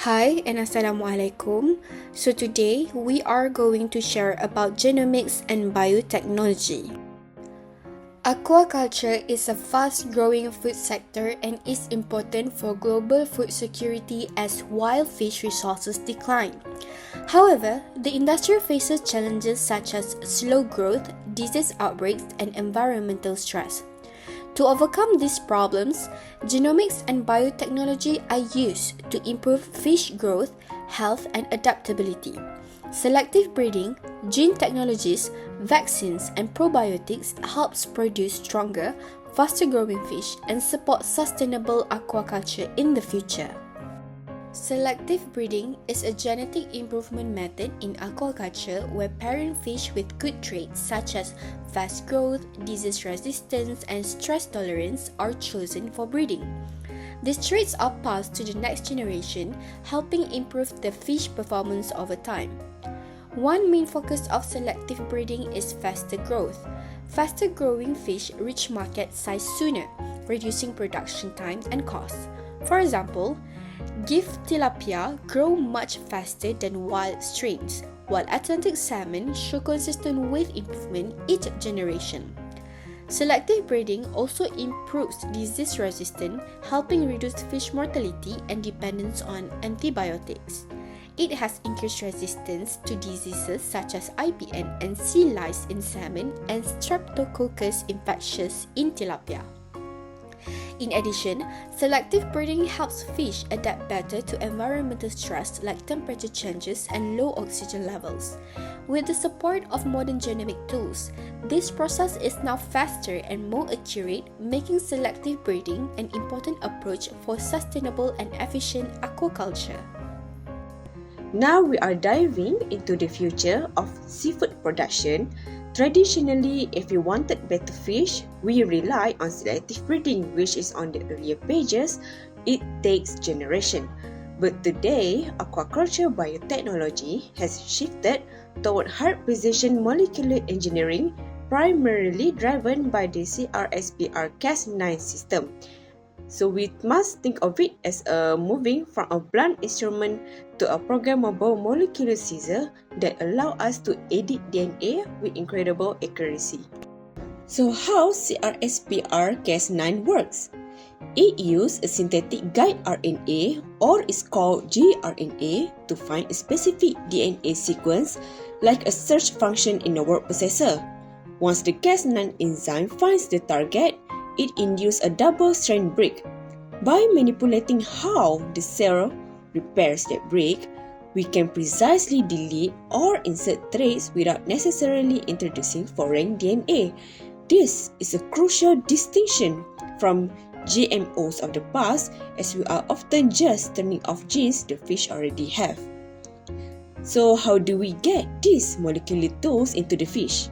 Hi and Assalamualaikum. So today we are going to share about genomics and biotechnology. Aquaculture is a fast-growing food sector and is important for global food security as wild fish resources decline. However, the industry faces challenges such as slow growth, disease outbreaks, and environmental stress. To overcome these problems, genomics and biotechnology are used to improve fish growth, health, and adaptability. Selective breeding, gene technologies, vaccines, and probiotics helps produce stronger, faster-growing fish and support sustainable aquaculture in the future. Selective breeding is a genetic improvement method in aquaculture where parent fish with good traits such as fast growth, disease resistance, and stress tolerance are chosen for breeding. These traits are passed to the next generation, helping improve the fish performance over time. One main focus of selective breeding is faster growth. Faster growing fish reach market size sooner, reducing production time and costs. For example, gift tilapia grow much faster than wild strains, while Atlantic salmon show consistent weight improvement each generation. Selective breeding also improves disease resistance, helping reduce fish mortality and dependence on antibiotics. It has increased resistance to diseases such as IPN and sea lice in salmon and Streptococcus infectious in tilapia. In addition, selective breeding helps fish adapt better to environmental stress like temperature changes and low oxygen levels. With the support of modern genomic tools, this process is now faster and more accurate, making selective breeding an important approach for sustainable and efficient aquaculture. Now we are diving into the future of seafood production. Traditionally, if we wanted better fish, we rely on selective breeding, which is on the earlier pages. It takes generation. But today, aquaculture biotechnology has shifted toward high-precision molecular engineering, primarily driven by the CRISPR-Cas9 system. So we must think of it as moving from a blunt instrument to a programmable molecular scissor that allow us to edit DNA with incredible accuracy. So how CRISPR-Cas9 works? It uses a synthetic guide RNA, or is called gRNA, to find a specific DNA sequence like a search function in a word processor. Once the Cas9 enzyme finds the target, it induces a double-strand break. By manipulating how the cell repairs that break, we can precisely delete or insert traits without necessarily introducing foreign DNA. This is a crucial distinction from GMOs of the past, as we are often just turning off genes the fish already have. So how do we get these molecular tools into the fish?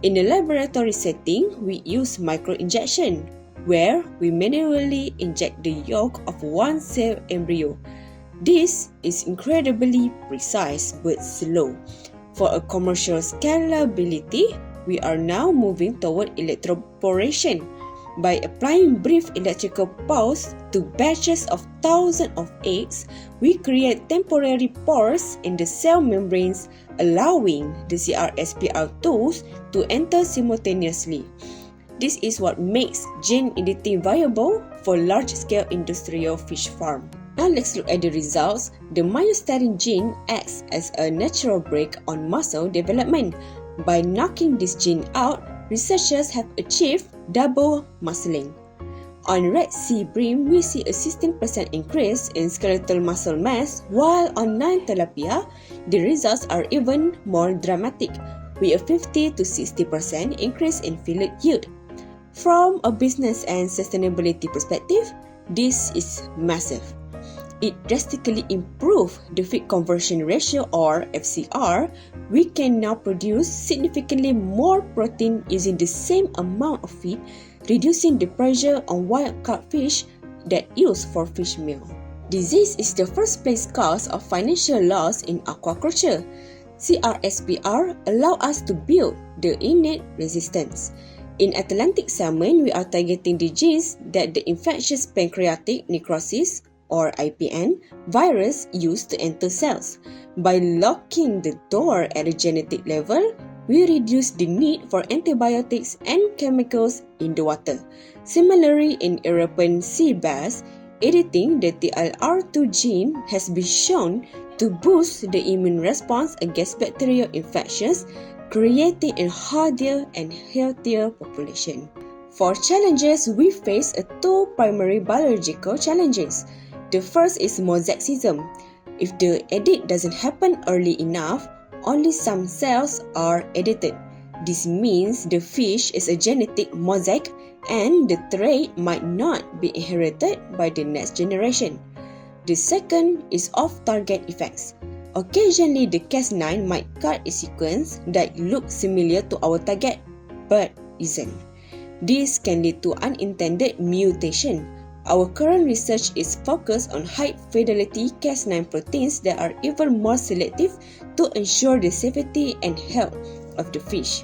In a laboratory setting, we use microinjection, where we manually inject the yolk of one cell embryo. This is incredibly precise but slow. For a commercial scalability, we are now moving toward electroporation. By applying brief electrical pulse to batches of thousands of eggs, we create temporary pores in the cell membranes, allowing the CRISPR tools to enter simultaneously. This is what makes gene editing viable for large-scale industrial fish farm. Now let's look at the results. The myostatin gene acts as a natural brake on muscle development. By knocking this gene out, researchers have achieved double muscling. On red sea bream, we see a 16% increase in skeletal muscle mass, while on non-tilapia, the results are even more dramatic, with a 50 to 60% increase in fillet yield. From a business and sustainability perspective, this is massive. It drastically improves the feed conversion ratio, or FCR. We can now produce significantly more protein using the same amount of feed, reducing the pressure on wild-caught fish that used for fish meal. Disease is the first place cause of financial loss in aquaculture. CRISPR allow us to build the innate resistance. In Atlantic salmon, we are targeting the genes that the infectious pancreatic necrosis, or IPN, virus used to enter cells. By locking the door at a genetic level, we reduce the need for antibiotics and chemicals in the water. Similarly, in European sea bass, editing the TLR2 gene has been shown to boost the immune response against bacterial infections, creating a hardier and healthier population. For challenges, we face two primary biological challenges. The first is mosaicism. If the edit doesn't happen early enough, only some cells are edited. This means the fish is a genetic mosaic and the trait might not be inherited by the next generation. The second is off-target effects. Occasionally, the Cas9 might cut a sequence that looks similar to our target, but isn't. This can lead to unintended mutation. Our current research is focused on high-fidelity Cas9 proteins that are even more selective to ensure the safety and health of the fish.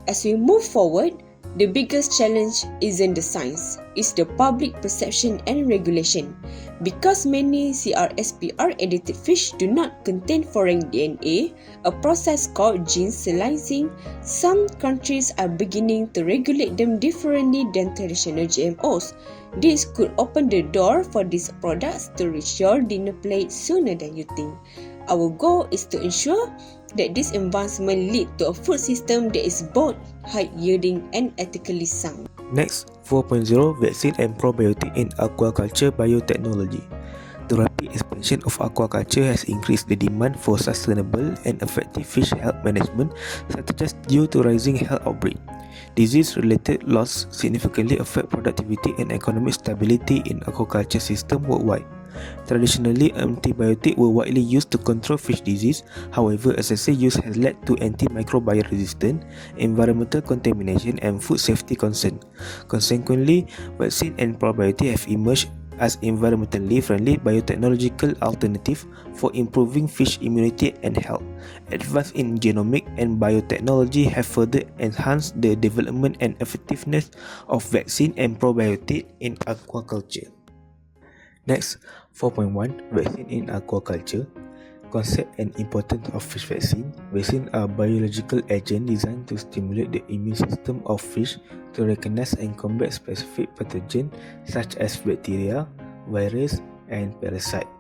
As we move forward, the biggest challenge isn't the science, it's the public perception and regulation. Because many CRISPR-edited fish do not contain foreign DNA, a process called gene silencing, some countries are beginning to regulate them differently than traditional GMOs. This could open the door for these products to reach your dinner plate sooner than you think. Our goal is to ensure that this advancement lead to a food system that is both high-yielding and ethically sound. Next, 4.0 Vaccine and Probiotic in Aquaculture Biotechnology. The rapid expansion of aquaculture has increased the demand for sustainable and effective fish health management, such as due to rising health outbreak. Disease-related loss significantly affect productivity and economic stability in aquaculture system worldwide. Traditionally, antibiotics were widely used to control fish disease. However, excessive use has led to antimicrobial resistance, environmental contamination, and food safety concerns. Consequently, vaccine and probiotics have emerged as environmentally friendly biotechnological alternatives for improving fish immunity and health. Advances in genomics and biotechnology have further enhanced the development and effectiveness of vaccine and probiotics in aquaculture. Next, 4.1 Vaccine in Aquaculture. Concept and importance of fish vaccine. Vaccines are biological agents designed to stimulate the immune system of fish to recognize and combat specific pathogens such as bacteria, virus, and parasites.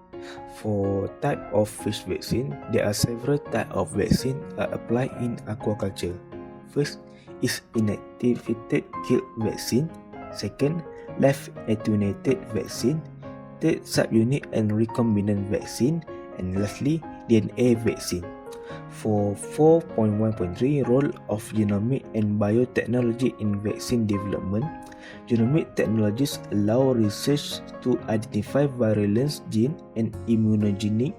For type of fish vaccine, there are several types of vaccine applied in aquaculture. First is inactivated kill vaccine. Second, live attenuated vaccine. Third, subunit and recombinant vaccine, and lastly, DNA vaccine. For 4.1.3 Role of Genomic and Biotechnology in Vaccine Development, genomic technologies allow research to identify virulence gene and immunogenic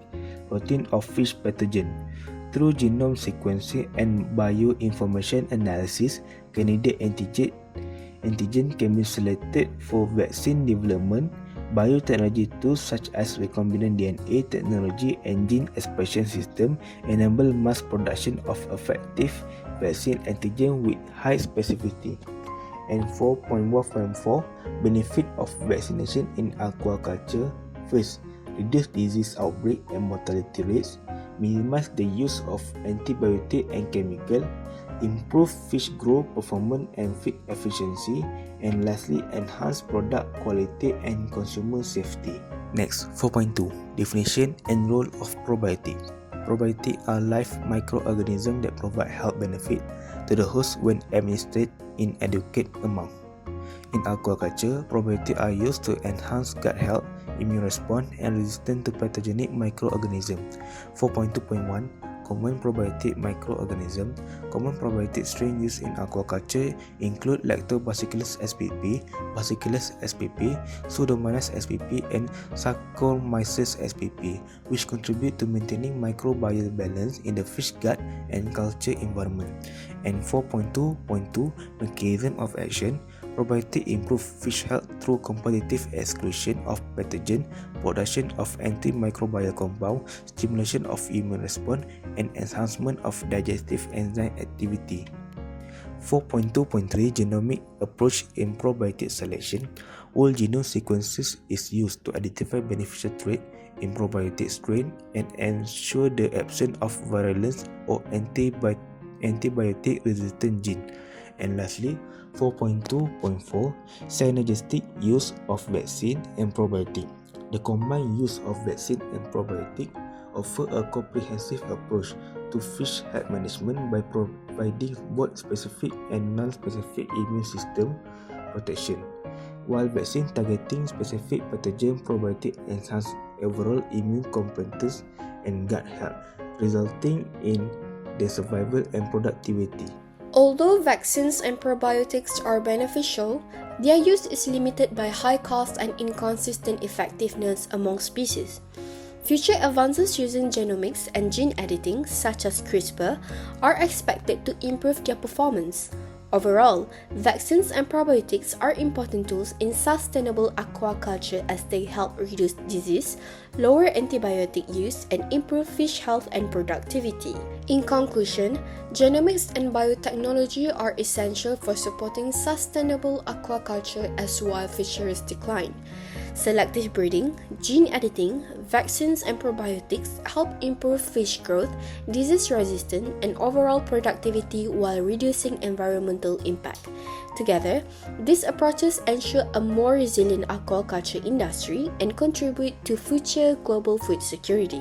protein of fish pathogen. Through genome sequencing and bioinformation analysis, candidate antigen can be selected for vaccine development. Biotechnology tools such as recombinant DNA technology and gene expression system enable mass production of effective vaccine antigen with high specificity. And 4.1.4 Benefit of vaccination in aquaculture. First, reduce disease outbreak and mortality rates, minimize the use of antibiotic and chemical, improve fish growth performance and feed efficiency, and lastly, enhance product quality and consumer safety. Next, 4.2 Definition and role of probiotic. Probiotics are live microorganisms that provide health benefit to the host when administered in adequate amount. In aquaculture, probiotics are used to enhance gut health, immune response, and resistance to pathogenic microorganisms. 4.2.1 Common probiotic microorganisms. Common probiotic strains used in aquaculture include Lactobacillus spp, Bacillus spp, Pseudomonas spp, and Saccharomyces spp, which contribute to maintaining microbial balance in the fish gut and culture environment. And 4.2.2 Mechanism of action. Probiotics improve fish health through competitive exclusion of pathogen, production of antimicrobial compound, stimulation of immune response, and enhancement of digestive enzyme activity. 4.2.3 Genomic approach in probiotic selection. Whole genome sequences is used to identify beneficial trait in probiotic strain and ensure the absence of virulence or antibiotic resistant gene. And lastly, 4.2.4 Synergistic use of vaccine and probiotic. The combined use of vaccine and probiotic offer a comprehensive approach to fish health management by providing both specific and non-specific immune system protection. While vaccine targeting specific pathogen, probiotic enhance overall immune competence and gut health, resulting in their survival and productivity. Although vaccines and probiotics are beneficial, their use is limited by high cost and inconsistent effectiveness among species. Future advances using genomics and gene editing, such as CRISPR, are expected to improve their performance. Overall, vaccines and probiotics are important tools in sustainable aquaculture as they help reduce disease, lower antibiotic use, and improve fish health and productivity. In conclusion, genomics and biotechnology are essential for supporting sustainable aquaculture as wild fisheries decline. Selective breeding, gene editing, vaccines and probiotics help improve fish growth, disease resistance, and overall productivity while reducing environmental impact. Together, these approaches ensure a more resilient aquaculture industry and contribute to future global food security.